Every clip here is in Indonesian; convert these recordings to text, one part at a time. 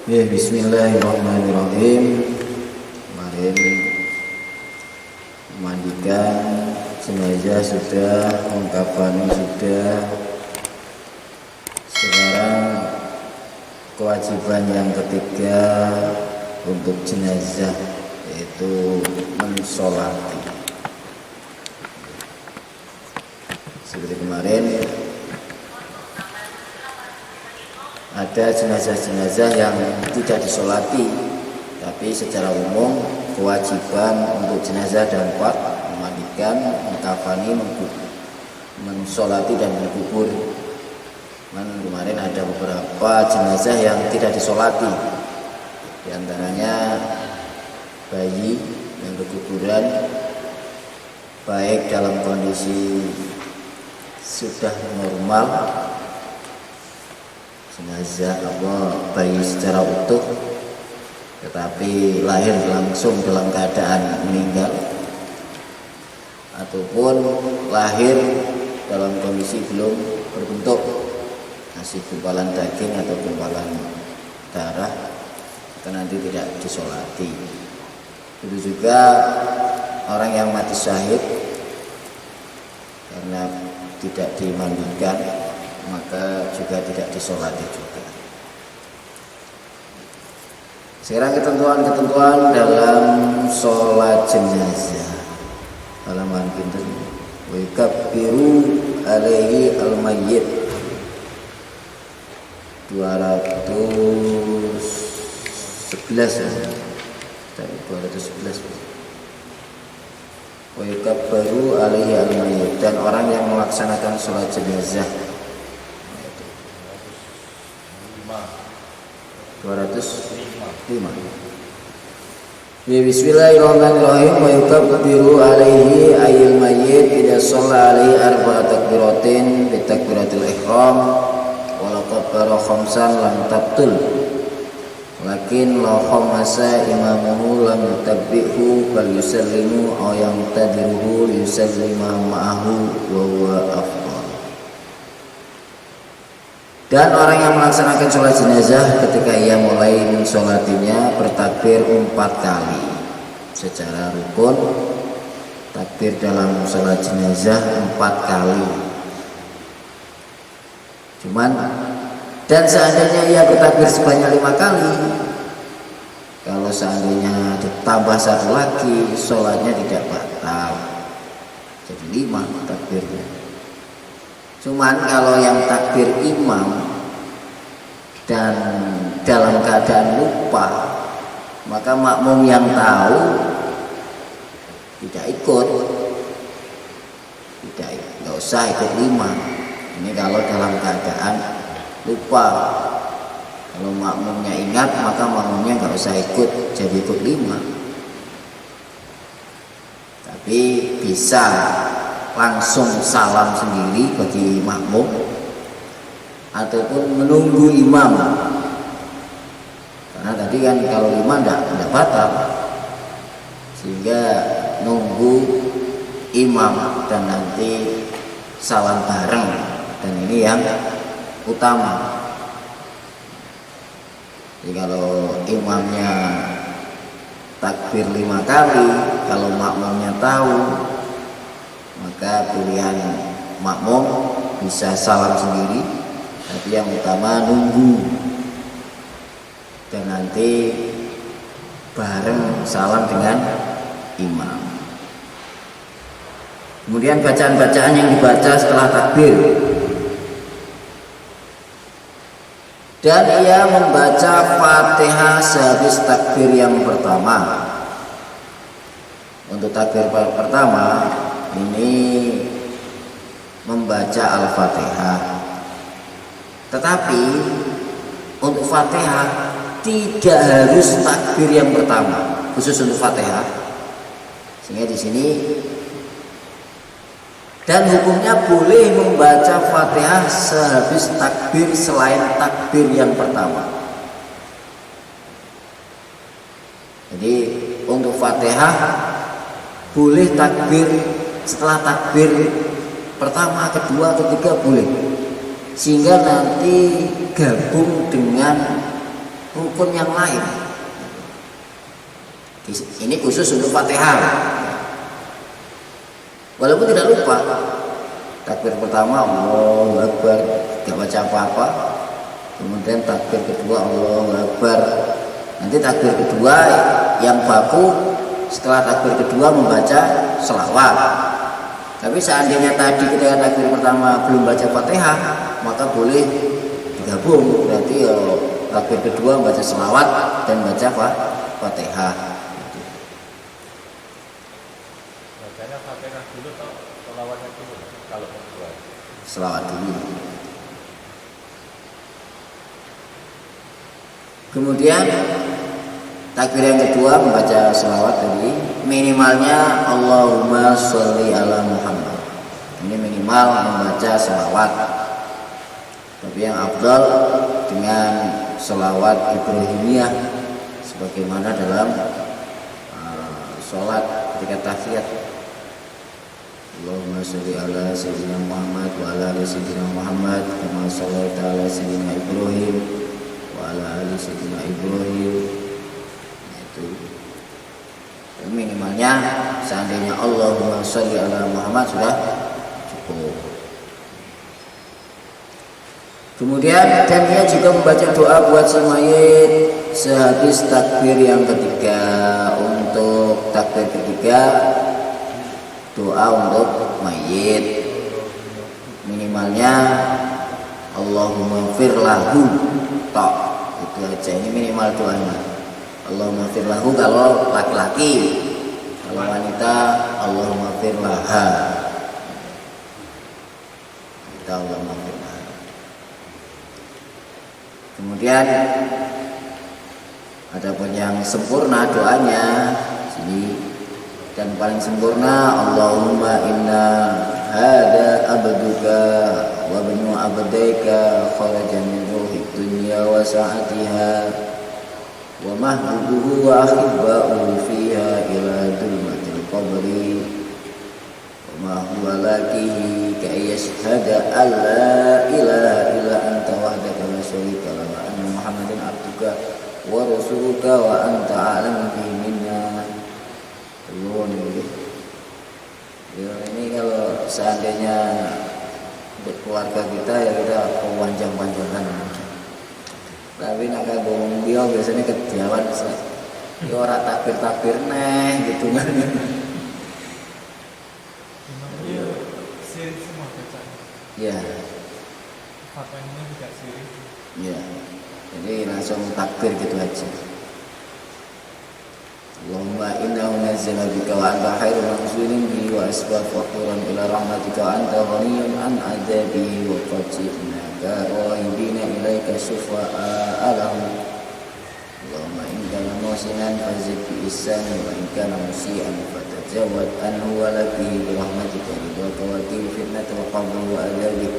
Ya, bismillahirrahmanirrahim. Kemarin memandikan jenazah sudah, mengkafani sudah. Sekarang kewajiban yang ketiga untuk jenazah, yaitu mensolati. Seperti kemarin ada jenazah-jenazah yang tidak disolati, tapi secara umum kewajiban untuk jenazah dan wafat memandikan, mengkafani, mensolati dan mengkubur. Kemarin ada beberapa jenazah yang tidak disolati, di antaranya bayi yang berkuburan baik dalam kondisi sudah normal, jenazah bayi secara utuh, tetapi lahir langsung dalam keadaan meninggal, ataupun lahir dalam kondisi belum berbentuk, masih gumpalan daging atau gumpalan darah, itu nanti tidak disolati. Itu juga orang yang mati syahid karena tidak dimandikan, maka juga tidak disolati juga. Sekarang ketentuan-ketentuan dalam sholat jenazah. Halaman pintu. Wa yukabbiru alaihi al-mayyit 211 ya. 211. Wa yukabbiru alaihi al-mayyit, dan orang yang melaksanakan sholat jenazah 205. Bismillahirrahmanirrahim. Wa yukabbiru alaihi ayil mayyit idza shalla alaihi arba'at takbiratin bi takbiratil ihram wa la kabbara khamsan lam tabtul, lakin la khamasa imamuhu lam yutabbihu bal yusallimu aw yamtadiruhu yusallima ma'ahu wa huwa afdal. Dan orang yang melaksanakan sholat jenazah ketika ia mulai mensolatinya bertakbir 4 kali secara rukun. Takbir dalam sholat jenazah 4 kali. Dan seandainya ia bertakbir sebanyak 5 kali, kalau seandainya ditambah 1 lagi, sholatnya tidak batal, jadi 5 takbirnya. Kalau yang takbir imam dan dalam keadaan lupa, maka makmum yang tahu tidak ikut, nggak usah ikut 5. Ini kalau dalam keadaan lupa. Kalau makmumnya ingat, maka makmumnya nggak usah ikut, jadi ikut 5. Tapi bisa langsung salam sendiri bagi makmum, ataupun menunggu imam, karena tadi kan kalau 5 tidak batal, sehingga nunggu imam dan nanti salam bareng, dan ini yang utama. Jadi kalau imamnya takbir 5 kali, kalau makmumnya tahu, maka pilihan makmum bisa salam sendiri, tapi yang utama nunggu dan nanti bareng salam dengan imam. Kemudian bacaan-bacaan yang dibaca setelah takbir, dan ia membaca Fatihah sehabis takbir yang pertama. Untuk takbir pertama ini membaca Al-Fatihah, tetapi untuk Fatihah tidak harus takbir yang pertama, khusus untuk Fatihah. Sehingga di sini, dan hukumnya boleh membaca Fatihah sehabis takbir selain takbir yang pertama. Jadi untuk Fatihah boleh takbir setelah takbir pertama, kedua, ketiga boleh, sehingga nanti gabung dengan rukun yang lain. Ini khusus untuk Fatihah. Walaupun tidak lupa takbir pertama Allahu Akbar, gak baca apa-apa. Kemudian takbir kedua Allahu Akbar. Nanti takbir kedua yang baku setelah takbir kedua membaca selawat. Tapi seandainya tadi ketika takbir pertama belum baca Fatihah, maka boleh digabung. Berarti takbir kedua baca selawat dan baca Fatihah. Bacanya Fatihah dulu atau selawatnya dulu kalau kedua? Selawat dulu. Kemudian takbir yang kedua membaca selawat tadi, minimalnya Allahumma sholli ala Muhammad. Ini minimal membaca selawat. Tapi yang afdal dengan selawat Ibrahimiyah sebagaimana dalam sholat ketika tahiyat. Allahumma sholli ala sayyidina Muhammad wa ala ali sayyidina Muhammad kama shallaita ala sayyidina Ibrahim wa ala ali sayyidina Ibrahim. Itu minimalnya seandainya Allahumma sholli ala Muhammad sudah cukup. Kemudian dan dia juga membaca doa buat si mayit sehabis takbir yang ketiga. Untuk takbir ketiga doa untuk mayit minimalnya Allahumma fir lahu tok, itu aja, ini minimal doanya. Allahumma fir lahu kalau laki-laki, kalau wanita Allahumma fir laha, kita Allahumma fir laha. Kemudian adapun yang sempurna doanya sini dan paling sempurna Allahumma inna hada abduka wa binu abdaika kharaja min ruhi dunya wa sa'atiha wa mahbubuhu wa ahibba'uhu fiha ila dulmatil qabri wa ma huwa lakihi ka yashhada an la ilaha illa anta wahdaka la syarika laka wa anna muhammadan abduka wa rasuluka wa anta a'lamu bihi minna. Ya, ini kalau seandainya untuk keluarga kita ya kita panjang-panjangkan. Tapi nak kagum dia biasanya kejauhan ya orang takbir neh gitu kan. Namanya sirip semua baca. Ya. Fatihahnya tidak sirip. Ya. Jadi langsung takbir gitu aja. Allahumma innahu nazzala bika wa anta khairul munzilin bihi wa asbab faquran ila rahmatika wa anta ghaniyun an adabihi wa qad ji'naka rahibina ilaika syufa'a lahu. Allahumma in kana muhsinan fazid bi ihsani wa in kana musii'an fatajawwaz anhu wa laqihi bi rahmatika ridwaka wa qil fitnata wa qabru wa adabi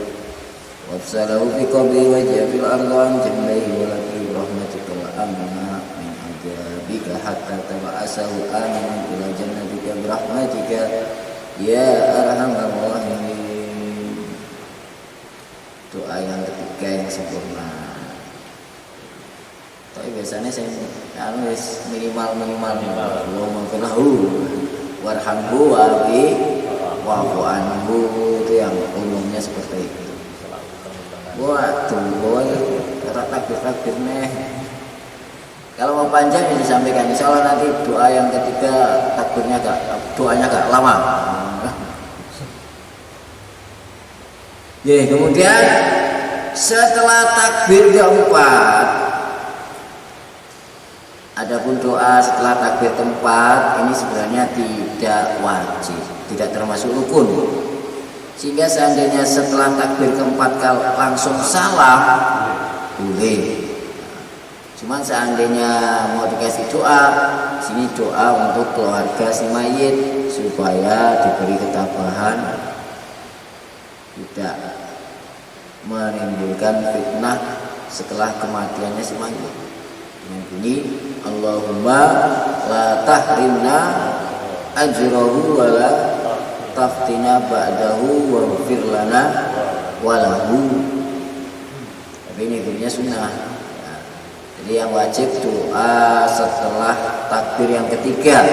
wa afsalahu fi qabri wa ja'fil ardi an jambihi wa laqihi bi rahmatika wa amna bika hatta taba'asahu aminan ila jannatika birahmatika ya arhamar rahimin. Doa yang ketiga yang sempurna. Tapi biasanya saya minimal Allahumma firlahu warhamhu wa'fu anhu, itu yang umumnya seperti itu. Waduh, kata takbir nih. Kalau mau panjang yang disampaikan, insya Allah nanti doa yang ketiga doanya agak lama. Ya, kemudian setelah takbir keempat, adapun doa setelah takbir keempat ini sebenarnya tidak wajib, tidak termasuk rukun. Sehingga seandainya setelah takbir keempat kalau langsung salam boleh. Cuman seandainya mau dikasih doa, sini doa untuk keluarga si mayit supaya diberi ketabahan, tidak menimbulkan fitnah setelah kematiannya si mayit. Yang bunyi Allahumma la tahrimna ajrahu wa la taftina ba'dahu wa ghfir lana wa lahu. Tapi ini bunyinya sunnah. Jadi yang wajib doa setelah takbir yang ketiga,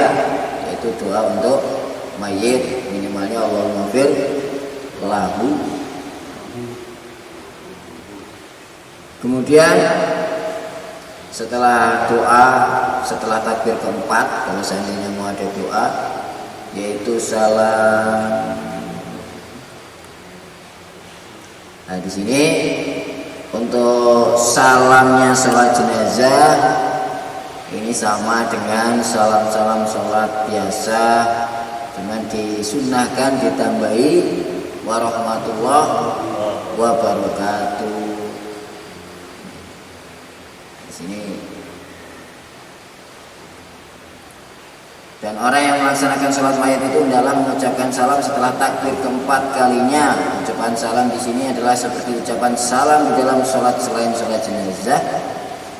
yaitu doa untuk mayit, minimalnya Allahumma fir lahu. Kemudian setelah doa, setelah takbir keempat, kalau seandainya mau ada doa, yaitu salam. Nah di sini untuk salamnya salat jenazah ini sama dengan salam-salam salat biasa, cuman disunnahkan ditambahi warahmatullahi wabarakatuh. Di sini. Dan orang yang melaksanakan salat mayat itu dalam mengucapkan salam setelah takbir keempat kalinya. Ucapan salam di sini adalah seperti ucapan salam di dalam salat selain salat jenazah,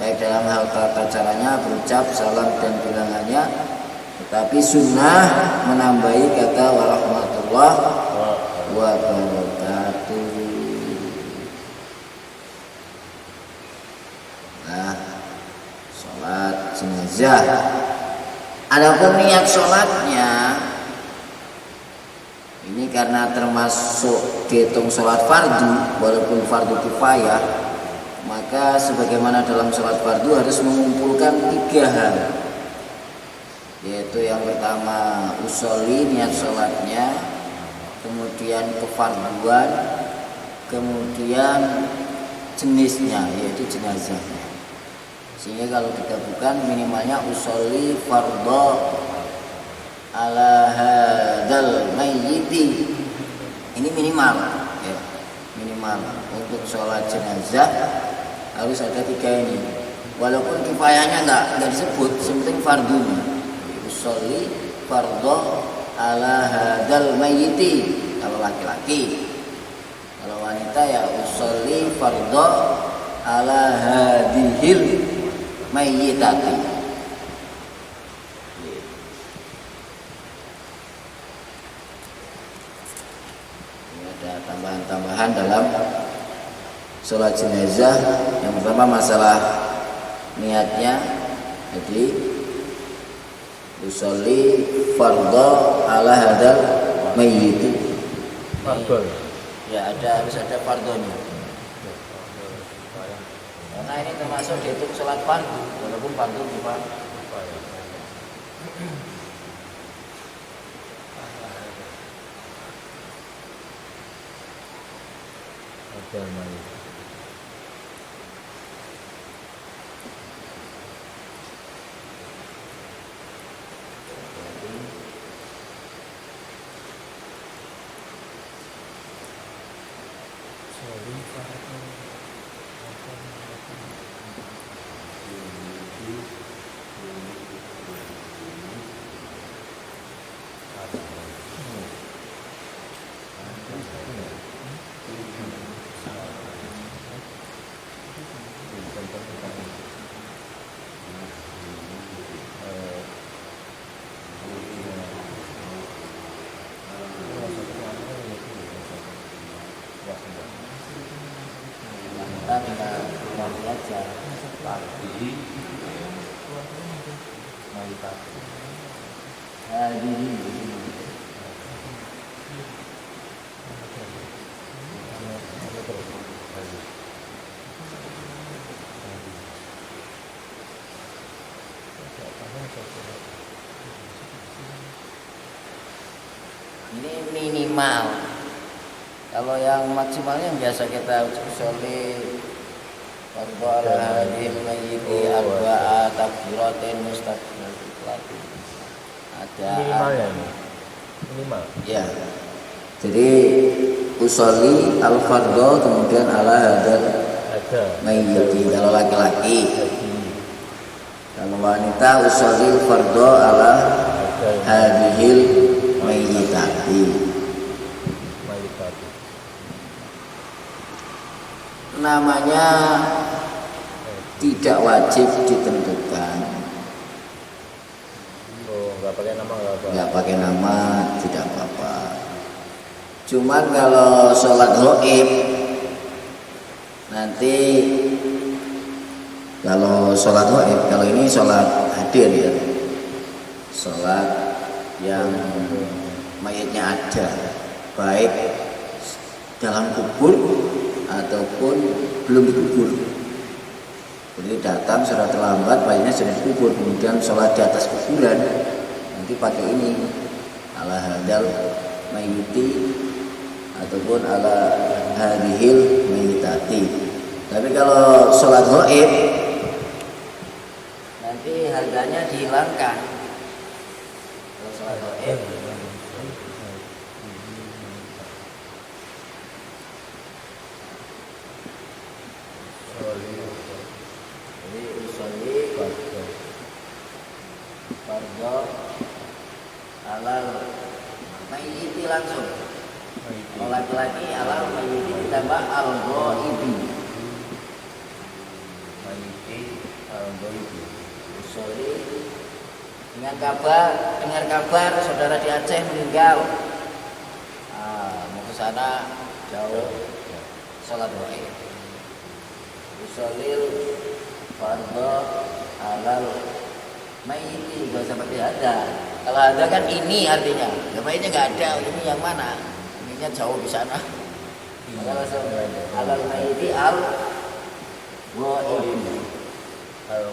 baik dalam hal tata caranya, berucap salam dan bilangannya, tetapi sunnah menambahi kata warahmatullahi wabarakatuh. Nah, salat jenazah. Adapun niat sholatnya ini karena termasuk dihitung sholat fardu, walaupun fardu kifayah, maka sebagaimana dalam sholat fardu harus mengumpulkan 3 hal, yaitu yang pertama usolli, niat sholatnya, kemudian kefarduan, kemudian jenisnya yaitu jenazahnya. Sehingga kalau kita bukan minimalnya usolli fardhu ala hadal mayyiti, ini minimal ya, minimal untuk sholat jenazah harus ada 3 ini, walaupun kifayahnya nggak disebut, penting fardunya usolli fardhu ala hadal mayyiti kalau laki-laki. Kalau wanita ya usolli fardhu ala hadihil mayyitati. Ini ada tambahan-tambahan dalam sholat jenazah. Yang pertama masalah niatnya, jadi usolli fardhu ala hadal mayyit. Fardhu. Ya harus ada fardhunya. Karena ini termasuk dihitung sholat fardu, walaupun fardu bukan. Ini minimal. Kalau yang maksimalnya yang biasa kita usolli fardhu ala hadil mayyiti arba'a takbiratin mustaqbilatin. Ada minimalnya ini. Minimal. Ya. Jadi usolli al fardhu kemudian ala hadal mayyiti kalau laki-laki. Kalau wanita usolli fardhu ala hadhil mayyitati. Namanya tidak wajib ditentukan. Nggak pakai nama nggak apa? Nggak pakai nama tidak apa-apa. Cuman kalau sholat ghaib nanti Kalau sholat gaib, kalau ini sholat hadir ya, sholat yang mayatnya ada, baik dalam kubur ataupun belum dikubur. Jadi datang sudah terlambat, mayatnya sudah dikubur, kemudian sholat di atas kuburan, nanti pakai ini ala hadal mayiti ataupun ala hadihil mayitati. Tapi kalau sholat gaib nanti harganya dihilangkan. Kalau sholat gaib jadi usolli fardhu alal mayyiti langsung. Kalau laki-laki alal mayyiti ditambah al-ghaibi. Mayyiti al-ghaibi. Usolli dengar kabar saudara di Aceh meninggal. Mau ke sana jauh, salat gaib. Usolil fardhu alal mayyiti, gak seperti ada. Kalau ada kan ini artinya, ya mayitnya nggak ada, ini yang mana? Ininya jauh di sana. Kalau alal mayyiti al ghaib.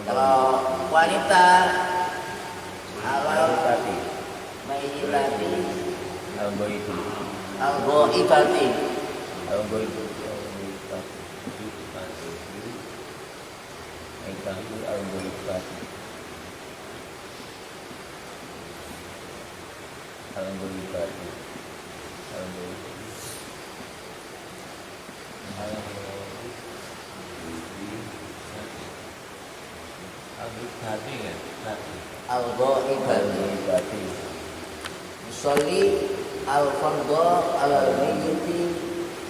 Kalau wanita alal mayyitati al ghaibati. Al ghaibati. Al ghaibati. Al-ghaibati al-ghaibati al-ghaibati al-ghaibati usolli al-fardhu al-mayyiti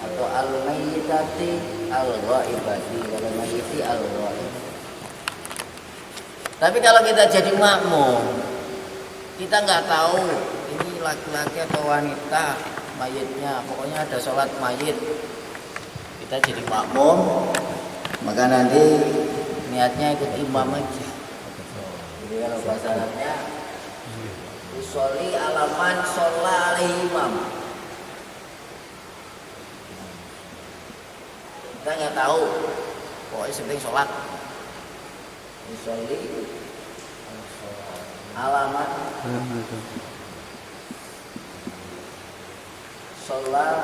atau al-mayyitati al-ghaibati, al-mayyiti al-ghaibati. Tapi kalau kita jadi makmum, kita nggak tahu ini laki-laki atau wanita mayitnya, pokoknya ada sholat mayit, kita jadi makmum, maka nanti niatnya ikut imam aja. Jadi kalau bahasa Arabnya usolli alaman sholla alaihi imam. Kita nggak tahu, pokoknya penting sholat. Usolli alaman sholat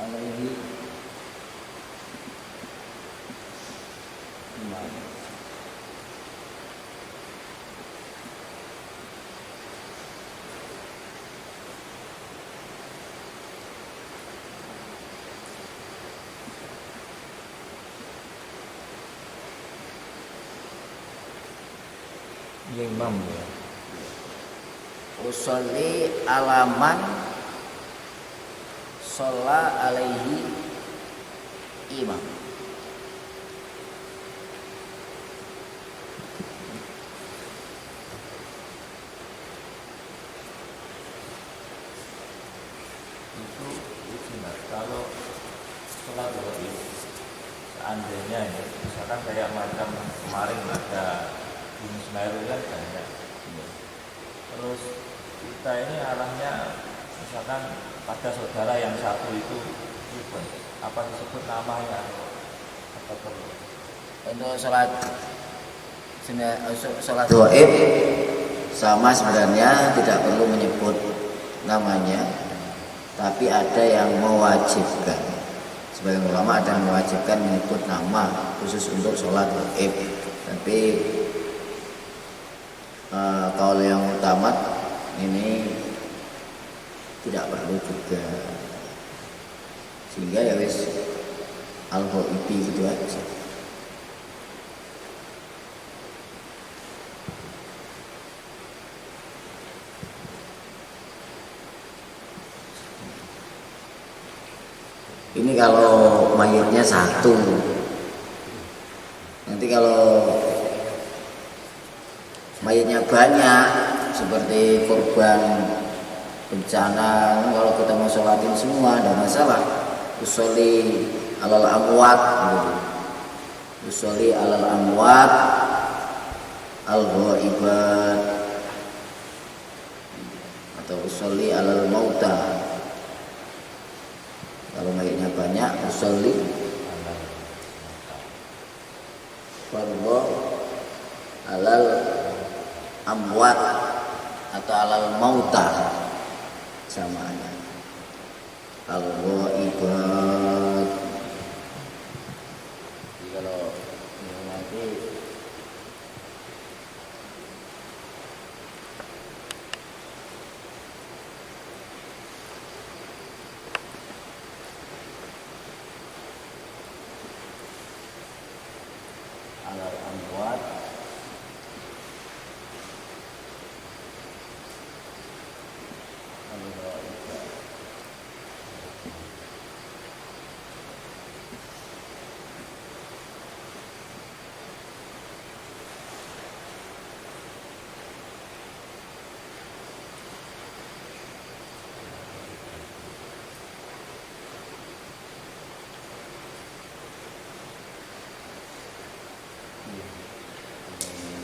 alaihi imam. Imam ya. Usolli alaman sholla alaihi imam. Itu kalau sholat gaib seandainya ya, misalkan kayak macam kemarin ada Gunung Semeru kan banyak. Terus kita ini arahnya misalkan pada saudara yang satu itu apa disebut namanya atau perlu? Untuk sholat gaib sama sebenarnya tidak perlu menyebut namanya, tapi ada yang mewajibkan. Sebagian ulama ada yang mewajibkan menyebut nama khusus untuk sholat gaib. Tapi kalau yang utama ini tidak perlu juga, sehingga ya wis al-ghaibi gitu aja. Ini kalau mayatnya satu, nanti kalau mayatnya banyak seperti korban bencana. Kalau kita mau sholatin semua ada masalah. Usolli alal amwat gitu. Usolli alal amwat al-ghaibat atau usolli alal mauta. Kalau mayitnya banyak usolli fardhu alal amwat atau alal mauta, sama aja. Al-ghaibat. Jadi kalau nanti alal amwat al-ghaibat.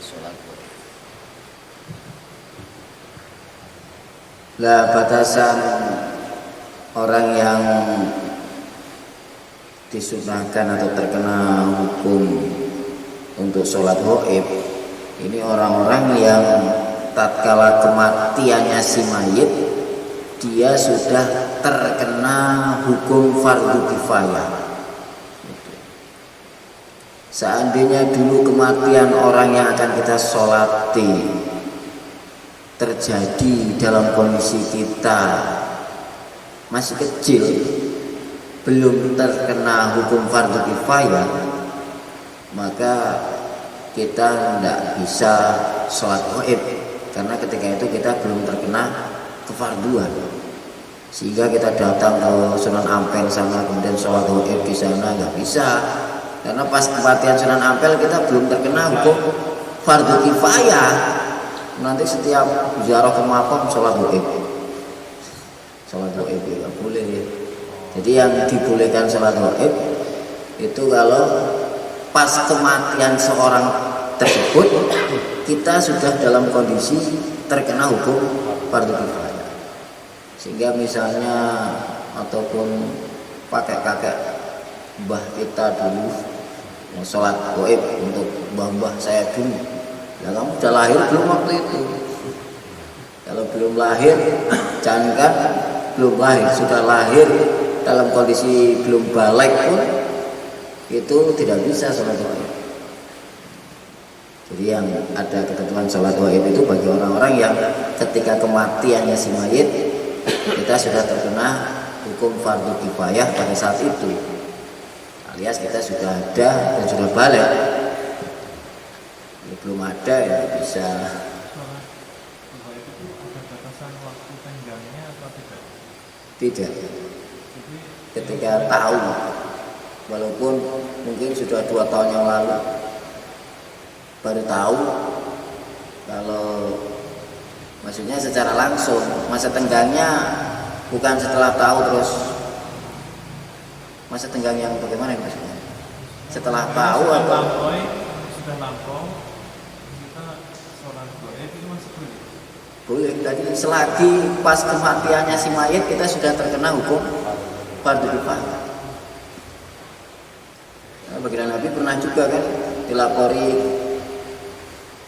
Sholat. Lah batasan orang yang disunahkan atau terkena hukum untuk sholat gaib ini orang-orang yang tatkala kematiannya si mayit dia sudah terkena hukum fardu kifayah. Seandainya dulu kematian orang yang akan kita sholati terjadi dalam kondisi kita masih kecil, belum terkena hukum fardu kifayah, maka kita tidak bisa sholat gaib karena ketika itu kita belum terkena kefarduan. Sehingga kita datang ke Sunan Ampel sana kemudian sholat gaib di sana nggak bisa. Karena pas kematian Sunan Ampel kita belum terkena hukum fardu kifayah. Nanti setiap ziarah ke makam sholat gaib. Sholat gaib nggak boleh ya. Jadi yang dibolehkan sholat gaib itu kalau pas kematian seorang tersebut kita sudah dalam kondisi terkena hukum fardu kifayah. Sehingga misalnya ataupun pakai kakek mbah kita dulu mau sholat gaib untuk mbah-mbah saya dulu. Ya kamu udah lahir belum waktu itu? Kalau belum lahir, jangankan belum lahir, sudah lahir dalam kondisi belum balik pun itu tidak bisa sholat gaib. Jadi yang ada ketentuan sholat gaib itu bagi orang-orang yang ketika kematiannya si mayit kita sudah terkena hukum fardu kifayah pada saat itu, alias kita sudah ada dan sudah balik. Kalau belum ada ya bisa. Ada batasan waktu tenggangnya atau tidak? Tidak. Ketika tahu, walaupun mungkin sudah 2 tahun yang lalu baru tahu, kalau maksudnya secara langsung masa tenggangnya bukan setelah tahu terus. Masa tenggang yang bagaimana maksudnya? Setelah tahu atau sudah lampau kita sholat gaib itu masih boleh? boleh. Tadi selagi pas kematiannya si mayit kita sudah terkena hukum fardu kifayah. Nah, baginda Nabi pernah juga kan dilapori,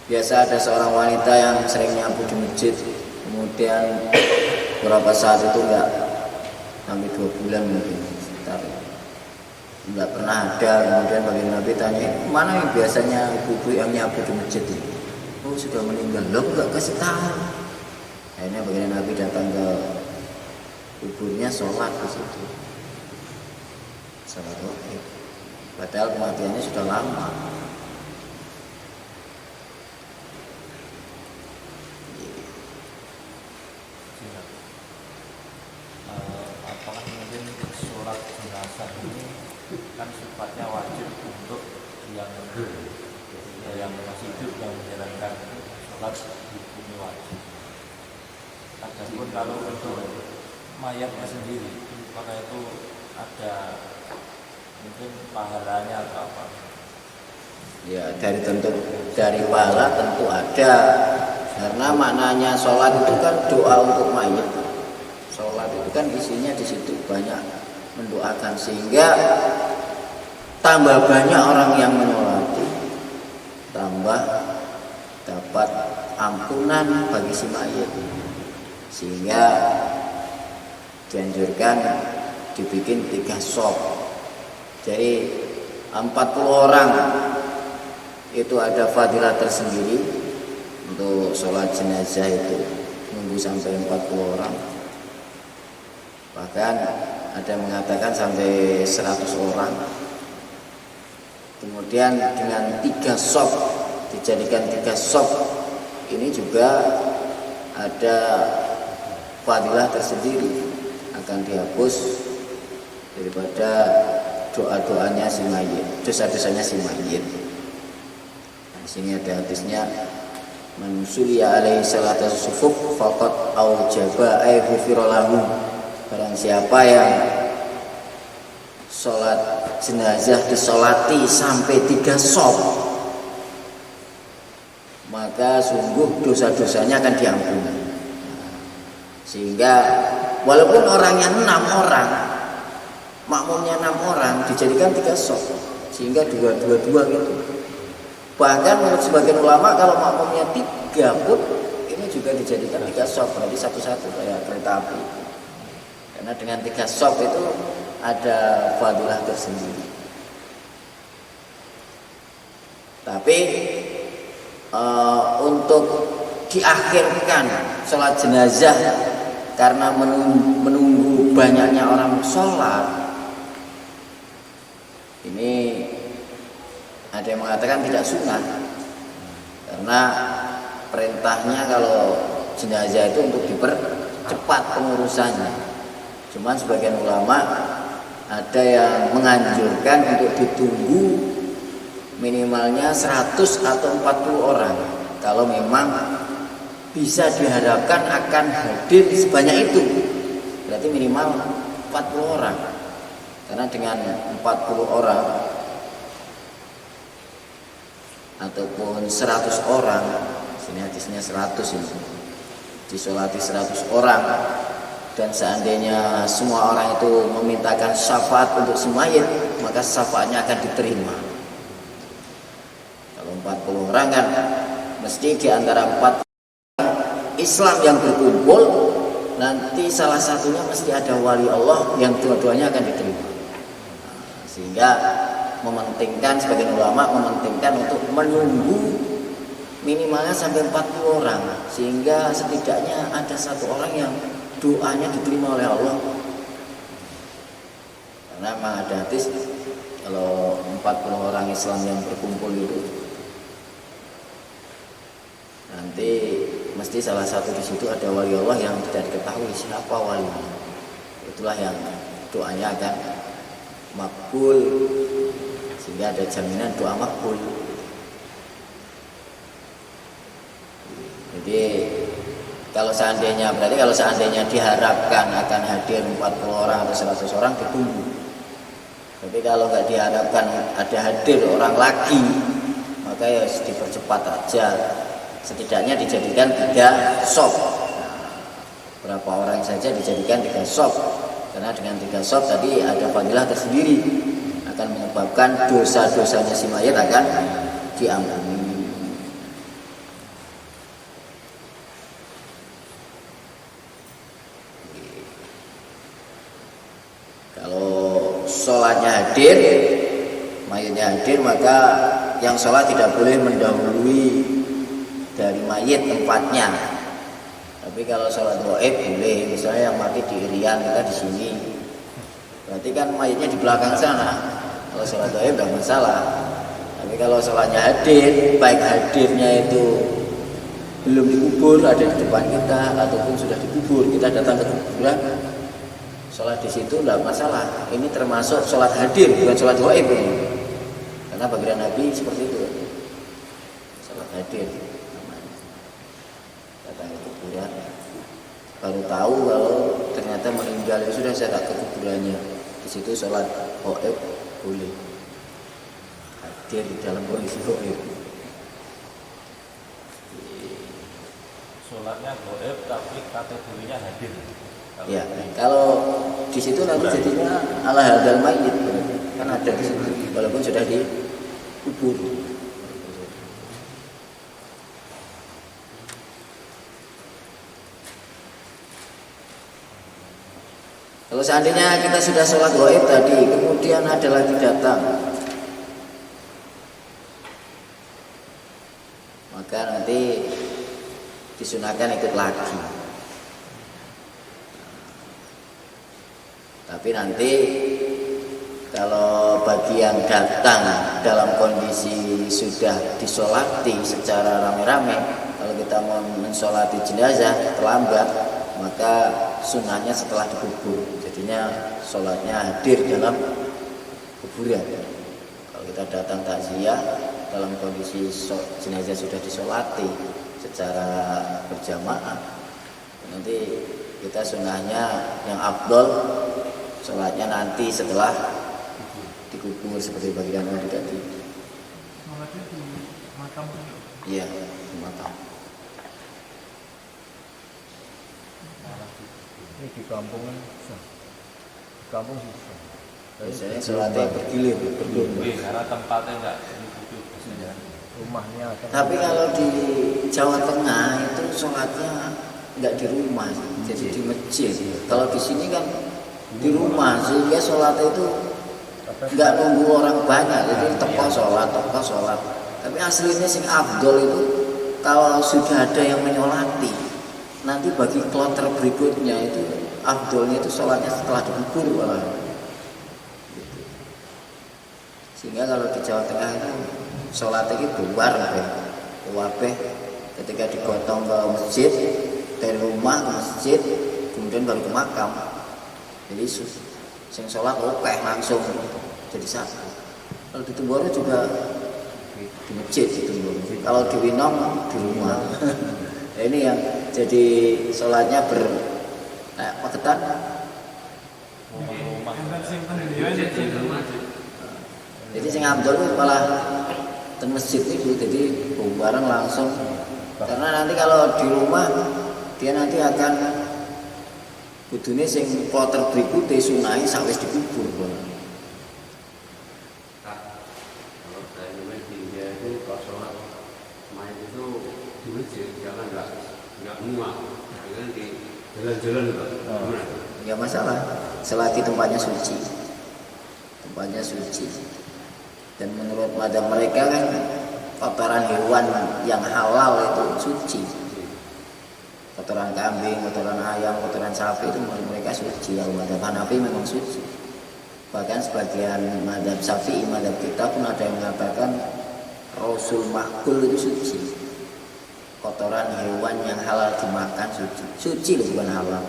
biasa ada seorang wanita yang sering nyapu di masjid, kemudian beberapa saat itu enggak sampai 2 bulan mungkin sekitar enggak pernah ada. Kemudian baginda Nabi tanya, mana yang biasanya ibu-ibu yang nyapu di masjid ini? Oh sudah meninggal. Loh enggak kasih tahu. Akhirnya baginda Nabi datang ke kuburnya, sholat di situ, sholat gaib. Padahal kematiannya sudah lama. Apakah mungkin sholat jenazah ini kan sifatnya wajib untuk yang masih hidup yang menjalankan sholat hukumnya wajib. Adapun kalau untuk mayatnya sendiri, maka itu ada mungkin pahalanya atau apa? Ya dari pahala tentu ada, karena maknanya sholat itu kan doa untuk mayat. Sholat itu kan isinya di situ banyak mendoakan, sehingga tambah banyak orang yang menyolati, tambah dapat ampunan bagi si mayat. Sehingga dianjurkan dibikin 3 shop. Jadi 40 orang itu ada fadilah tersendiri untuk sholat jenazah itu, nunggu sampai 40 orang. Bahkan ada yang mengatakan sampai 100 orang. Kemudian dengan 3 shop, dijadikan 3 shop, ini juga ada fadilah tersendiri, akan dihapus daripada doa-doanya si mayit, dosa-dosanya si mayit. Di sini ada hadisnya, man suliya alaihi salatu sufuk faqad aujaba ay ghufira lahu. Barang siapa yang sholat jenazah disolati sampai 3 shop, maka sungguh dosa-dosanya akan diampuni. Sehingga walaupun orangnya 6 orang, makmumnya 6 orang, dijadikan 3 shop, sehingga 2 gitu. Bahkan menurut sebagian ulama kalau makmumnya 3 pun ini juga dijadikan 3 shop, berarti satu-satu kayak kereta api. Karena dengan 3 shop itu ada fadilah tersendiri. Tapi untuk diakhirkan sholat jenazah karena menunggu banyaknya orang sholat, ini ada yang mengatakan tidak sunnah, karena perintahnya kalau jenazah itu untuk dipercepat pengurusannya. Cuman sebagian ulama ada yang menganjurkan untuk ditunggu minimalnya 100 atau 40 orang. Kalau memang bisa diharapkan akan hadir sebanyak itu, berarti minimal 40 orang. Karena dengan 40 orang ataupun 100 orang, sini hadisnya 100 ini, disolati 100 orang, dan seandainya semua orang itu memintakan syafaat untuk si mayit, maka syafaatnya akan diterima. Kalau 40 orang kan mesti di antara 4 Islam yang berkumpul, nanti salah satunya mesti ada wali Allah yang dua-duanya akan diterima. Sehingga mementingkan, sebagian ulama mementingkan untuk menunggu minimalnya sampai 40 orang, sehingga setidaknya ada 1 orang yang doanya diterima oleh Allah. Karena memang ada hadis kalau 40 orang Islam yang berkumpul itu nanti mesti salah satu di situ ada wali Allah yang tidak diketahui siapa walinya. Itulah yang doanya akan makbul, sehingga ada jaminan doa makbul. Jadi kalau seandainya diharapkan akan hadir 40 orang atau 100 orang, ditunggu. Tapi kalau nggak diharapkan ada hadir orang lagi, maka ya dipercepat aja. Setidaknya dijadikan 3 shop. Berapa orang saja dijadikan 3 shop. Karena dengan 3 shop tadi ada fadilah tersendiri, akan menyebabkan dosa-dosanya si mayat akan diampuni. Sholatnya hadir, mayatnya hadir, maka yang sholat tidak boleh mendahului dari mayit tempatnya. Tapi kalau sholat gaib boleh, misalnya yang mati di Irian, kita di sini, berarti kan mayatnya di belakang sana. Kalau sholat gaib tidak masalah. Tapi kalau sholatnya hadir, baik hadirnya itu belum dikubur, ada di depan kita, ataupun sudah dikubur, kita datang ke kuburan, sholat di situ tidak masalah. Ini termasuk sholat hadir, bukan sholat gaib ini. Karena bagian Nabi seperti itu, sholat hadir namanya. Datang ke kuburan, baru tahu kalau ternyata meninggal itu sudah saya tak ke kuburannya. Di situ sholat gaib boleh, hadir di dalam kondisi gaib. Sholatnya gaib tapi kategorinya hadir. Ya, kalau di situ nanti jadinya ala hadal mayit, kan ada di situ, walaupun sudah dikubur. Kalau seandainya kita sudah sholat gaib tadi, kemudian ada lagi datang, maka nanti disunahkan ikut lagi. Tapi nanti kalau bagi yang datang dalam kondisi sudah disolati secara rame-rame, kalau kita mau mensolati jenazah terlambat, maka sunnahnya setelah dikubur. Jadinya sholatnya hadir dalam kuburan. Kalau kita datang takziah dalam kondisi jenazah sudah disolati secara berjamaah, nanti kita sunnahnya yang afdol sholatnya nanti setelah dikubur seperti bagian yang tadi. Sholatnya di makam. Iya, di makam. Ini di kampung kan susah. Di kampung susah. Biasanya sholatnya bergilir. Karena tempatnya enggak ditutup biasanya. Rumahnya ada. Tapi kalau di Jawa Tengah itu sholatnya nggak di rumah, jadi di masjid. Kalau di sini kan di rumah, sehingga sholat itu nggak nunggu orang banyak, jadi teko sholat. Tapi aslinya sing afdol itu kalau sudah ada yang menyolati, nanti bagi kloter berikutnya itu afdolnya itu sholatnya setelah dikubur malah. Sehingga kalau di Jawa Tengah itu sholat itu bubar kabeh ketika digotong ke masjid, dari rumah ke masjid, kemudian baru ke makam. Jadi sing sholat langsung jadi satu. Kalau di Temboro juga di masjid di Temboro. Kalau di Winong di rumah. Nah, ini yang jadi sholatnya paketan. Jadi sing abdul itu malah di masjid itu, jadi bareng langsung. Karena nanti kalau di rumah dia nanti akan kudune sing kloter berikutnya sunai sawis dikubur. Kalau saya di India itu kalau sholat mayat itu di masjid jangan nggak muat, jangan di jalan-jalan Pak. Nggak masalah, selagi tempatnya suci. Dan menurut madzhab mereka kan kotoran hewan yang halal itu suci. Kotoran kambing, kotoran ayam, kotoran sapi itu menurut mereka suci. Kalau madzhab Hanafi memang suci. Bahkan sebagian madzhab Syafi'i, madzhab kita pun ada yang mengatakan Rasul Makul itu suci. Kotoran hewan yang halal dimakan suci. Suci loh, bukan halal.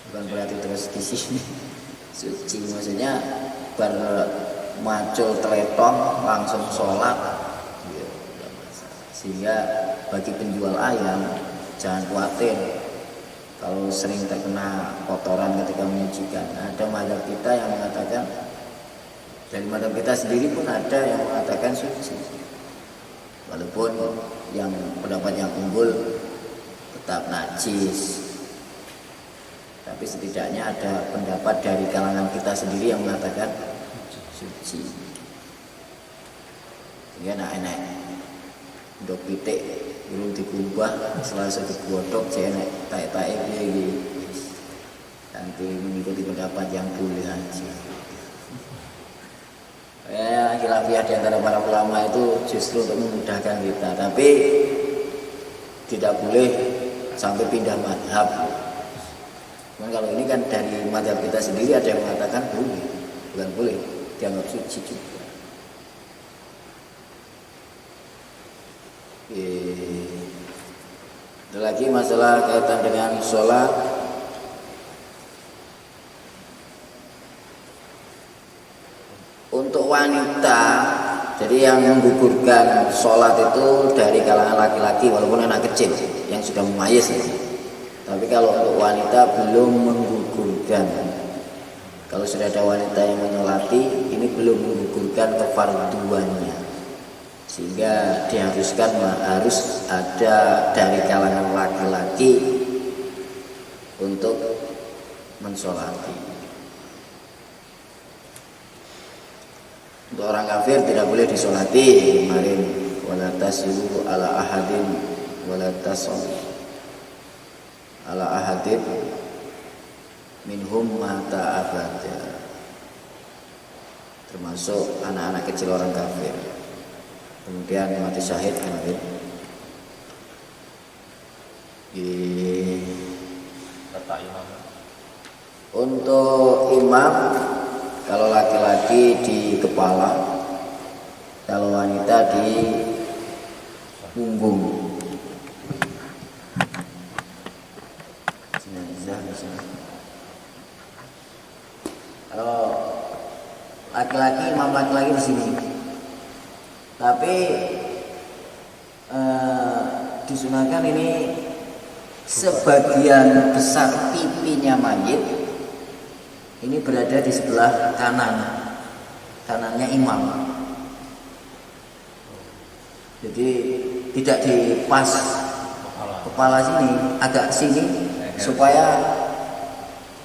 Bukan berarti terus di sini. Suci maksudnya bermacul teletong langsung sholat. Sehingga bagi penjual ayam jangan khawatir kalau sering terkena kotoran ketika menyucikan. Ada madzhab kita yang mengatakan, dari madzhab kita sendiri pun ada yang mengatakan suci. Walaupun yang pendapat yang unggul tetap najis. Tapi setidaknya ada pendapat dari kalangan kita sendiri yang mengatakan suci. Ya enak ndok pitik belum dikubah selasa digodok enak taek-taek piye nanti mengikuti pendapat yang boleh aja. Ya khilafiyah di antara para ulama itu justru untuk memudahkan kita, tapi tidak boleh sampai pindah mazhab. Cuman kalau ini kan dari mazhab kita sendiri ada yang mengatakan boleh, bukan boleh, dianggap suci juga. Ada lagi masalah kaitan dengan sholat. Untuk wanita, jadi yang menggugurkan sholat itu dari kalangan laki-laki walaupun anak kecil yang sudah mumayyiz. Tapi kalau untuk wanita belum menggugurkan. Kalau sudah ada wanita yang menyolati, ini belum menggugurkan kefarduannya, sehingga diharuskan harus ada dari kalangan laki-laki untuk mensolati. Untuk orang kafir tidak boleh disolati. Kemarin wala tasilu ala ahadin wala tasal ala ahadin minhum mata abada, termasuk anak-anak kecil orang kafir. Kemudian mati syahid kemarin. Kata imam. Untuk imam, kalau laki-laki di kepala, kalau wanita di punggung. Jenazah misalnya. Kalau laki-laki, imam laki-laki di sini. Tapi disunahkan ini sebagian besar pipinya mayit ini berada di sebelah kanannya imam. Jadi tidak di pas kepala sini, agak sini, supaya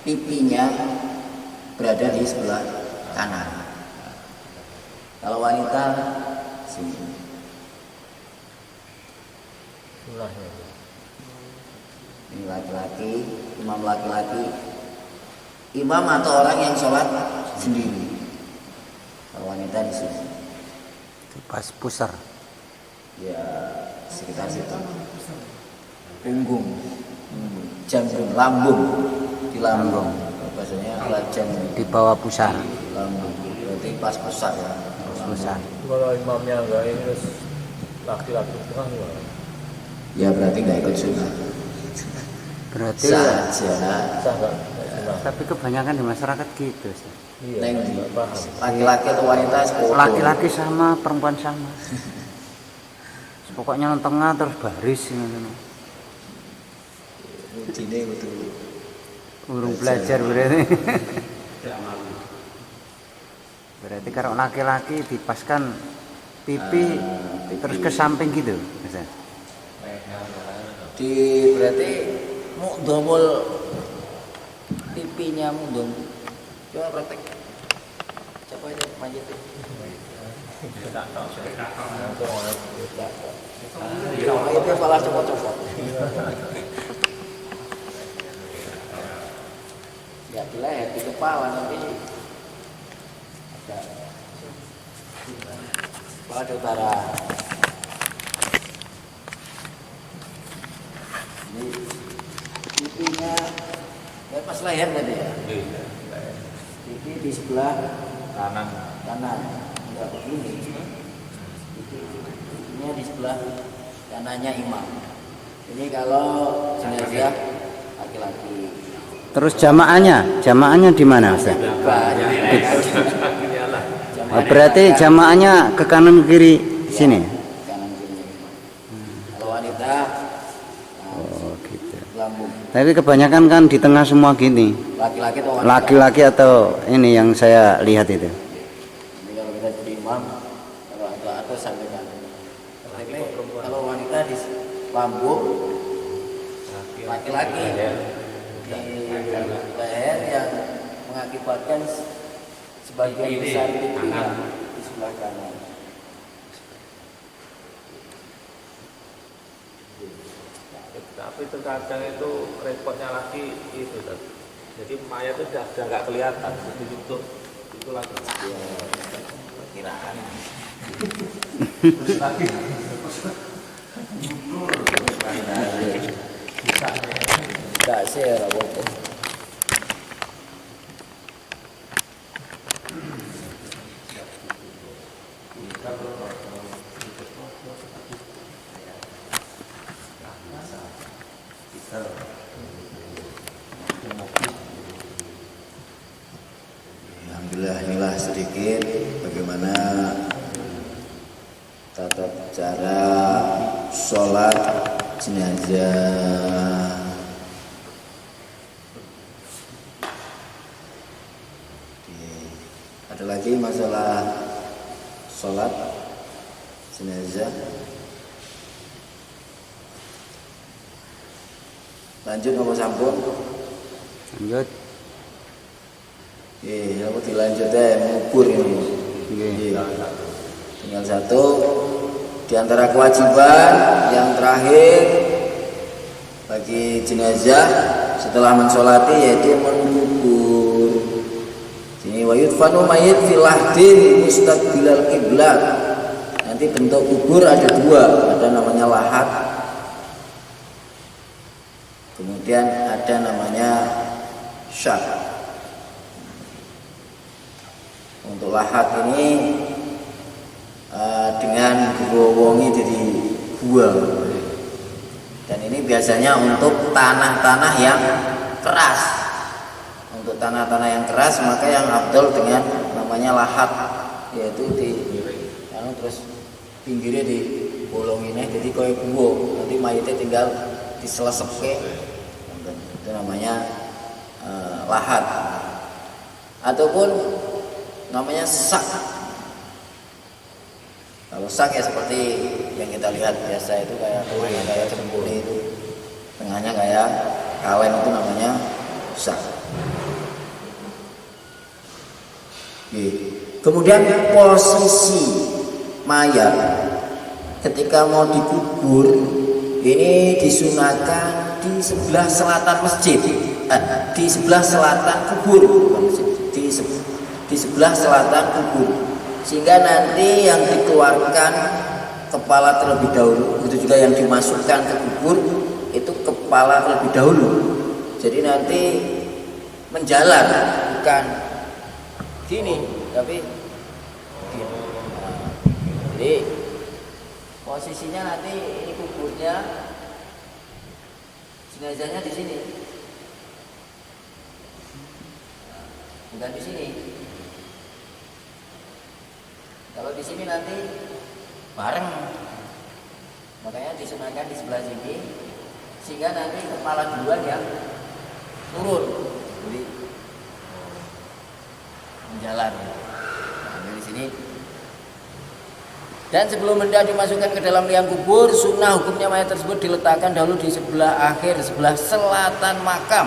pipinya berada di sebelah kanan. Kalau wanita sini. Ini laki-laki, imam laki-laki, imam atau orang yang sholat sendiri. Kalau wanita di sini. Pas pusar. Ya sekitar situ. Punggung, jambung, lambung, di lambung. Bahasanya jambung. Di bawah pusar. Lambung. Berarti pas pusat ya. Pusar. Kalau imamnya enggak ini terus laki-laki tengah gimana? Ya berarti nggak ikut sunnah. Berarti Saja. Sah enggak? Sunnah. tapi kebanyakan di masyarakat gitu. Ustaz. Iya. Neng Enggak paham. laki-laki atau wanita sepodo. Laki-laki sama, perempuan sama. Pokoknya nang tengah terus baris ngono. Ujine kudu Urung belajar berarti. Berarti kalau laki-laki dipaskan pipi terus ke samping gitu, Ustaz. di berarti mau domol pipinya mudun. Coba praktek. Coba aja manjat. Itu kepala copot-copot. Ya di leher, di kepala nanti ada kepala di utara. Ini pipinya ya pas leher tadi ya. Pipi di sebelah kanan, enggak begini. Pipinya di sebelah kanannya imam. Ini kalau jenazah laki-laki. Terus jamaahnya di mana, Ustaz? Oh, berarti jamaahnya ke kanan kiri sini. Kanan kiri. Kalau wanita Oh, gitu. lambung. Tapi kebanyakan kan di tengah semua gini. Laki-laki atau wanita? Laki-laki atau ini yang saya lihat itu. Jadi kalau kita jadi imam, kalau atau sampai kanan. Kalau wanita di lambung, laki-laki di leher yang mengakibatkan sebagian besar pipinya di sebelah kanan. Tapi terkadang itu repotnya lagi itu, Ustaz. Jadi mayat itu sudah nggak kelihatan, ditutup itu lagi. Ya, perkiraan. Lagi. Enggak sih ya apa-apa. Alhamdulillah, inilah sedikit bagaimana tata cara sholat jenazah. lagi masalah sholat jenazah. Lanjut apa sampun? Lanjut. Aku dilanjut mengubur ini. Tinggal satu di antara kewajiban yang terakhir bagi jenazah setelah mensolati yaitu mengubur. Ini wa yudfanu mayit fil lahdin mustaqbilal qiblat. Nanti bentuk kubur ada dua, ada namanya lahat. Kemudian ada namanya syak. Untuk lahat ini dengan diwowongi jadi gua. Dan ini biasanya untuk tanah-tanah yang keras. Untuk tanah-tanah yang keras maka yang afdol dengan namanya lahat, yaitu terus pinggirnya dibolonginnya jadi kayak gua. Nanti mayitnya tinggal diselesepke. Itu namanya lahat. Ataupun namanya sak. Kalau sak ya seperti yang kita lihat biasa itu kayak tengahnya kayak cemburi itu, tengahnya kayak kalen, itu namanya sak. Kemudian posisi mayat ketika mau dikubur ini disunahkan di sebelah selatan masjid, di sebelah selatan kubur, di sebelah selatan kubur, sehingga nanti yang dikeluarkan kepala terlebih dahulu, itu juga yang dimasukkan ke kubur itu kepala terlebih dahulu. Jadi nanti menjalar, bukan gini, tapi gini. Jadi posisinya nanti ini kuburnya, jenazahnya di sini, bukan di sini. Kalau di sini nanti bareng, makanya disunahkan di sebelah sini, sehingga nanti kepala duluan yang turun, jadi menjalan. Nah, di sini. Dan sebelum benda dimasukkan ke dalam liang kubur, sunnah hukumnya mayat tersebut diletakkan dahulu di sebelah akhir, sebelah selatan makam.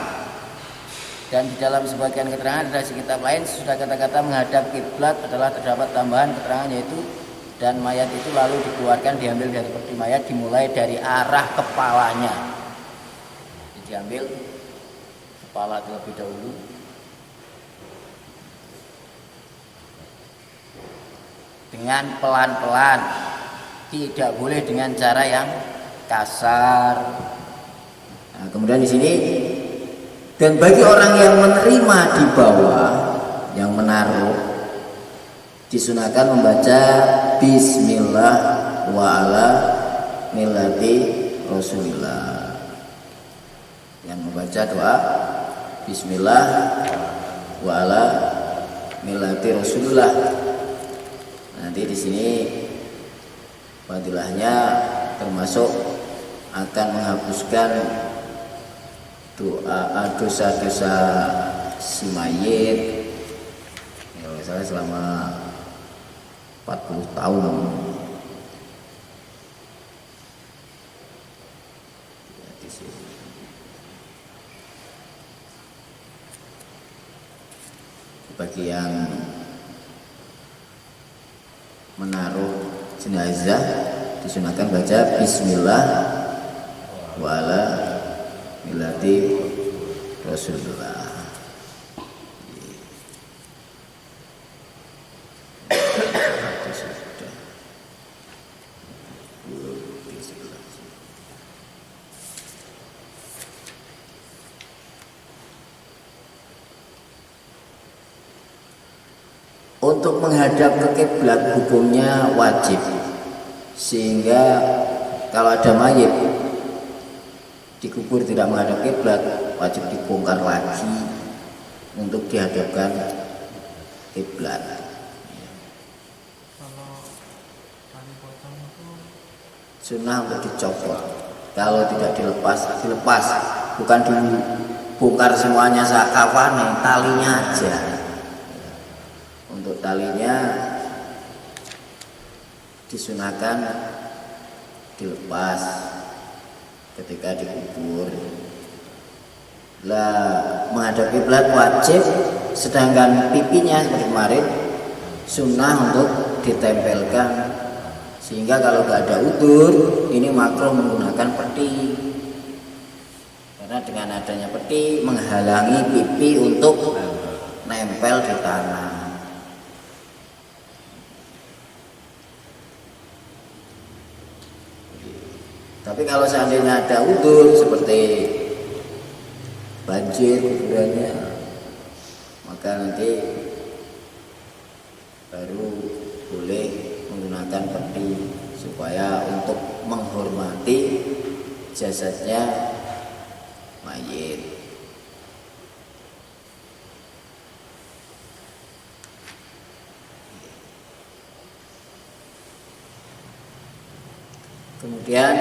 Dan di dalam sebagian keterangan dari kitab lain sudah kata-kata menghadap kiblat adalah terdapat tambahan keterangan, yaitu dan mayat itu lalu dikeluarkan, diambil dari peti mayat dimulai dari arah kepalanya. Jadi diambil kepala terlebih dahulu. Dengan pelan-pelan, tidak boleh dengan cara yang kasar. Nah, kemudian di sini, dan bagi orang yang menerima di bawah, yang menaruh, disunahkan membaca Bismillah wa ala millati Rasulillah. Yang membaca doa Bismillah wa ala millati Rasulillah. Nanti di sini fadilahnya termasuk akan menghapuskan dosa-dosa si mayit, ya, misalnya selama 40 tahun. Bagi yang menaruh jenazah disunahkan baca Bismillah wa ala millati Rasulullah. Untuk menghadap ke kiblat hukumnya wajib, sehingga kalau ada mayit dikubur tidak menghadap kiblat, wajib dibongkar lagi untuk dihadapkan kiblat. Sunnah untuk dicopot, kalau tidak dilepas, bukan dibongkar semuanya sakafane, talinya aja. Untuk talinya disunahkan dilepas ketika dikubur. Lah menghadap kiblat wajib, sedangkan pipinya seperti kemarin sunnah untuk ditempelkan, sehingga kalau nggak ada udzur ini makruh menggunakan peti, karena dengan adanya peti menghalangi pipi untuk nempel di tanah. Tapi kalau seandainya ada udzur seperti banjir kuburannya, maka nanti baru boleh menggunakan peti supaya untuk menghormati jasadnya mayit. Kemudian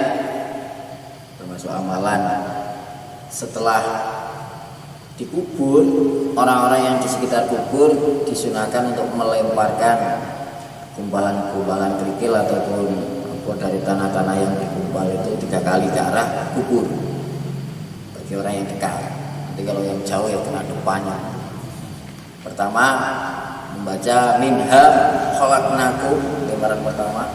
termasuk amalan setelah dikubur, orang-orang yang di sekitar kubur disunahkan untuk melemparkan gumpalan-gumpalan kerikil ataupun dari tanah-tanah yang digumpal itu 3 kali ke arah kubur bagi orang yang dekat. Nanti kalau yang jauh ya kena depannya. Pertama membaca minha khalaqnakum, lemparan pertama.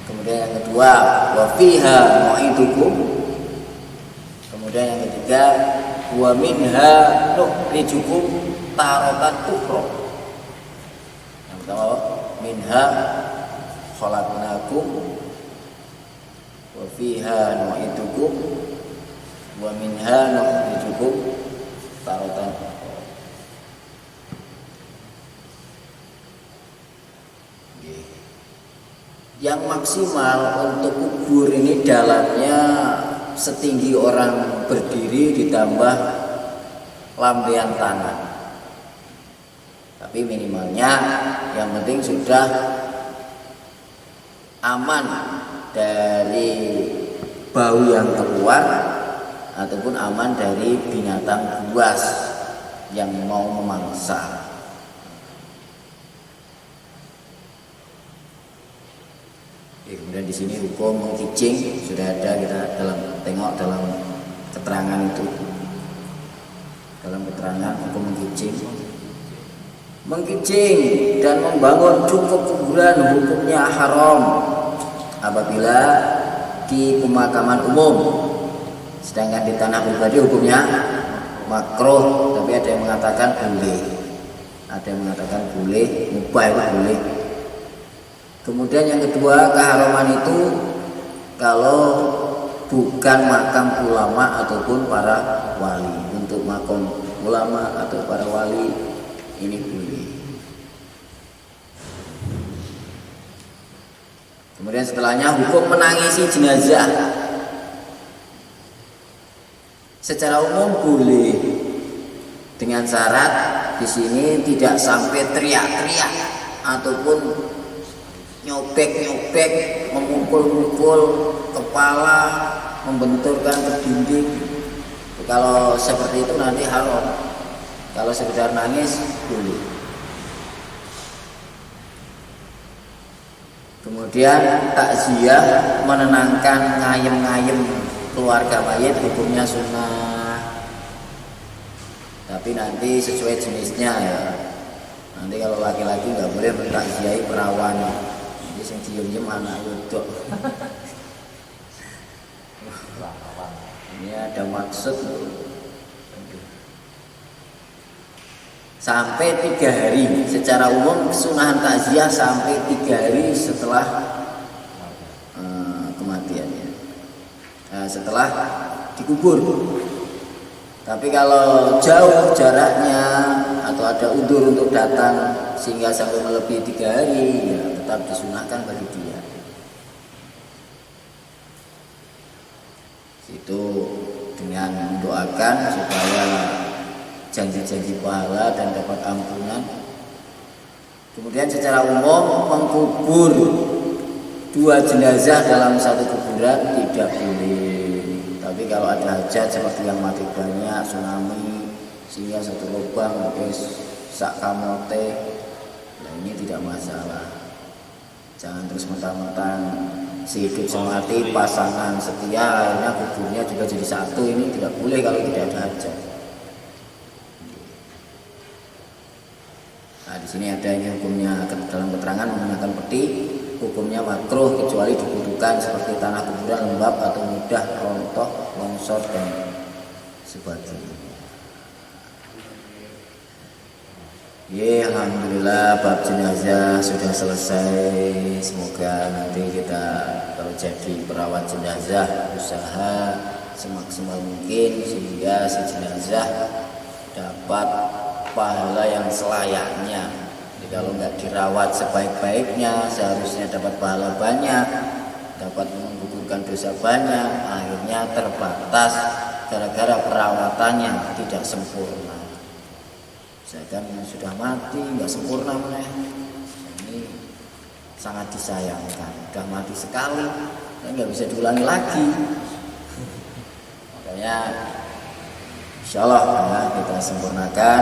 Kemudian yang kedua wa fiha nu'idukum. Kemudian yang ketiga wa minha nukhrijukum taratan ukhra. Yang pertama minha khalaqnakum wa fiha nu'idukum wa minha nukhrijukum taratan ukhra. Yang maksimal untuk kubur ini dalamnya setinggi orang berdiri ditambah lambean tangan. Tapi minimalnya yang penting sudah aman dari bau yang keluar ataupun aman dari binatang buas yang mau memangsa. Kemudian di sini hukum mengkicing sudah ada, kita tengok dalam keterangan itu. Dalam keterangan hukum mengkicing dan membangun cukup kuburan hukumnya haram apabila di pemakaman umum. Sedangkan di tanah pribadi hukumnya makruh, tapi ada yang mengatakan boleh. Ada yang mengatakan boleh, mubah itu boleh. Kemudian yang kedua, keharaman itu kalau bukan makam ulama ataupun para wali. Untuk makam ulama atau para wali ini boleh. Kemudian setelahnya hukum menangisi jenazah. Secara umum boleh, dengan syarat di sini tidak sampai teriak-teriak ataupun nyobek-nyobek, memukul-mukul kepala, membenturkan ke dinding. Kalau seperti itu nanti haram. Kalau sekedar nangis boleh. Kemudian takziah, menenangkan ngayem-ngayem keluarga mayit, hukumnya sunnah. Tapi nanti sesuai jenisnya ya. Nanti kalau laki-laki nggak boleh mentakziahi perawan. Sing diem-diem anak wedok. Ini ada maksud. Sampai 3 hari. Secara umum kesunahan takziah sampai 3 hari setelah kematiannya, setelah dikubur. Tapi kalau jauh jaraknya atau ada udzur untuk datang sehingga sampai melebihi 3 hari, ya tetap disunahkan bagi dia. Itu dengan mendoakan supaya janji-janji pahala dan dapat ampunan. Kemudian secara umum mengkubur 2 jenazah dalam satu kuburan tidak boleh. Tapi kalau ada hajat seperti yang mati banyak, tsunami, sehingga satu lubang habis sak kamote, nah ini tidak masalah. Jangan terus mentang-mentang si hidup semati pasangan setia akhirnya kuburnya juga jadi satu, ini tidak boleh kalau tidak ada hajat. Nah, di sini ada ini hukumnya dalam keterangan menggunakan peti, hukumnya makruh kecuali dibutuhkan seperti tanah kuburan lembab atau mudah rontok, longsor dan sebagainya. Ya, alhamdulillah bab jenazah sudah selesai. Semoga nanti kita kalau jadi perawat jenazah usaha semaksimal mungkin sehingga si jenazah dapat pahala yang selayaknya. Jadi kalau nggak dirawat sebaik-baiknya seharusnya dapat pahala banyak, dapat menggugurkan dosa banyak, akhirnya terbatas gara-gara perawatannya tidak sempurna. Misalkan sudah mati nggak sempurna meneh, ini sangat disayangkan. Sudah mati sekali nggak bisa diulangi lagi. Makanya insyaallah ya, kita sempurnakan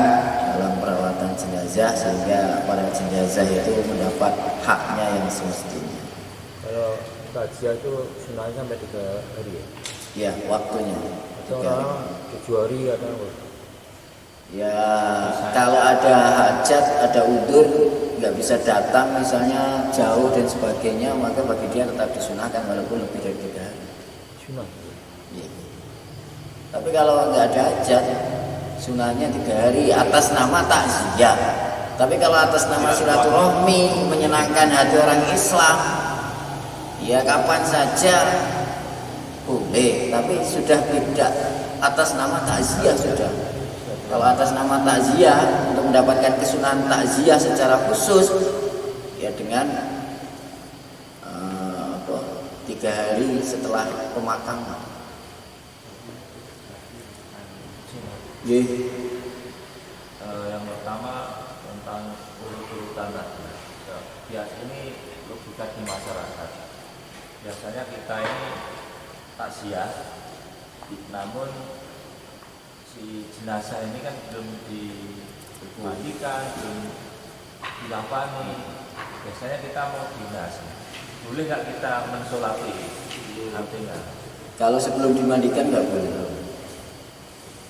dalam perawatan jenazah sehingga para jenazah itu mendapat haknya yang semestinya. Kalau takziah itu sunahnya sampai 3 hari ya? Ya, waktunya. Atau orang 7 hari atau apa? Ya, kalau ada hajat, ada udzur nggak bisa datang misalnya jauh dan sebagainya, maka bagi dia tetap disunahkan walaupun lebih dari 3 hari. Sunah. Ya. Tapi kalau nggak ada hajat, sunahnya 3 hari atas nama takziah. Tapi kalau atas nama silaturahmi, menyenangkan hati orang Islam, ya kapan saja boleh. Tapi sudah tidak atas nama takziah sudah. Kalau atas nama takziah untuk mendapatkan kesunahan takziah secara khusus, ya dengan 3 hari setelah pemakaman. Yang pertama tentang urut-urutan tadi. Bias ini logika di masyarakat. Biasanya kita ini takziah, namun si jenazah ini kan belum dimandikan, belum dilapani. Biasanya kita mau dinasi. Boleh nggak kita mensolati? Artinya Kalau sebelum dimandikan nggak boleh.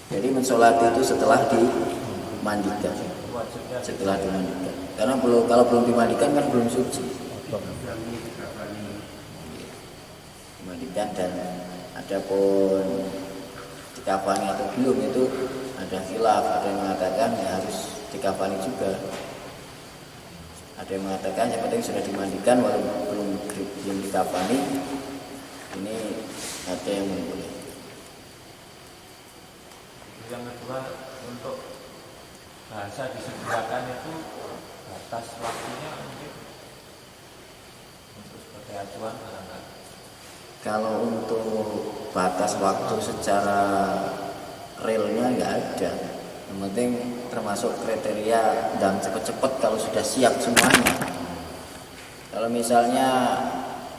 Jadi mensolati itu setelah dimandikan. wajibnya Setelah dimandikan. Karena kalau belum dimandikan kan belum suci. Dimandikan dan adapun dikafani atau belum itu ada khilaf. Ada yang mengatakan ya harus dikafani juga. Ada yang mengatakan yang penting sudah dimandikan walaupun belum dikafani. Ini ada yang boleh. yang kedua untuk bahasa disegerakan itu batas waktunya mungkin untuk sebagai acuan barangkali. Kalau untuk batas waktu secara realnya nggak ada. Yang penting termasuk kriteria dan cepet-cepet kalau sudah siap semuanya. Kalau misalnya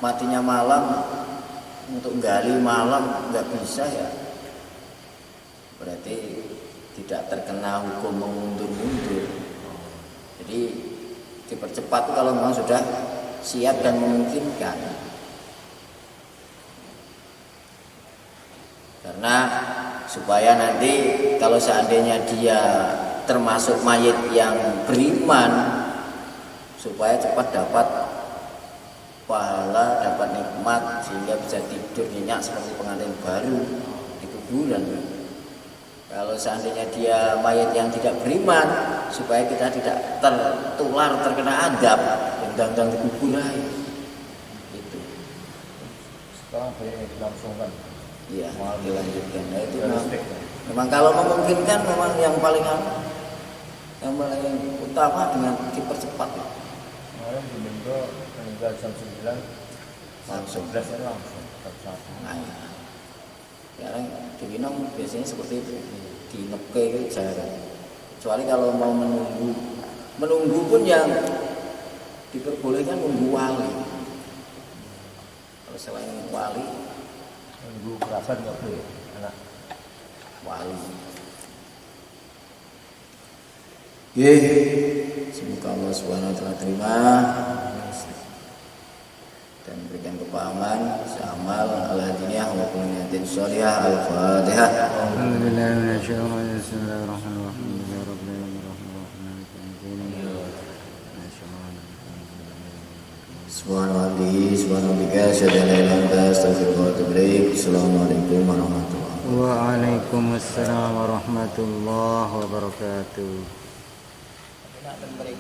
matinya malam, untuk gali malam nggak bisa ya, berarti tidak terkena hukum mengundur-mundur. Jadi dipercepat kalau memang sudah siap dan memungkinkan. Karena supaya nanti kalau seandainya dia termasuk mayit yang beriman, supaya cepat dapat pahala, dapat nikmat sehingga bisa tidur nyenyak seperti pengantin baru di kuburan. Kalau seandainya dia mayat yang tidak beriman, supaya kita tidak tertular, terkena adab yang ganggang di kuburan. Itu. Sekarang banyak yang dilangsungkan. Iya, dilanjutkan. Nah, itu memang kalau memungkinkan memang yang paling utama dengan dipercepat. Kemarin di Mendo meninggal jam 9, Langsung. 11 langsung. Nah, sekarang di Winong biasanya seperti itu, di Nepke itu jarang. Kecuali kalau mau menunggu pun yang diperbolehkan menunggu wali. Kalau selain wali, Minggu kerabat nggak boleh anak. wali. Semoga Allah Subhanahu wa taala terima dan berikan kepahaman seamal ala diniyah wa kulliyatin sholihah. Al-Fatihah. Alhamdulillah minasyaitonir bismillahirrahmanirrahim. Ya rabbil alamin. Subhanallah, subhanallah, asyhadu an la ilaha illa anta, astaghfiruka wa atubu ilaik. Assalamualaikum warahmatullahi wabarakatuh. Waalaikumsalam warahmatullahi wabarakatuh. Nak memberi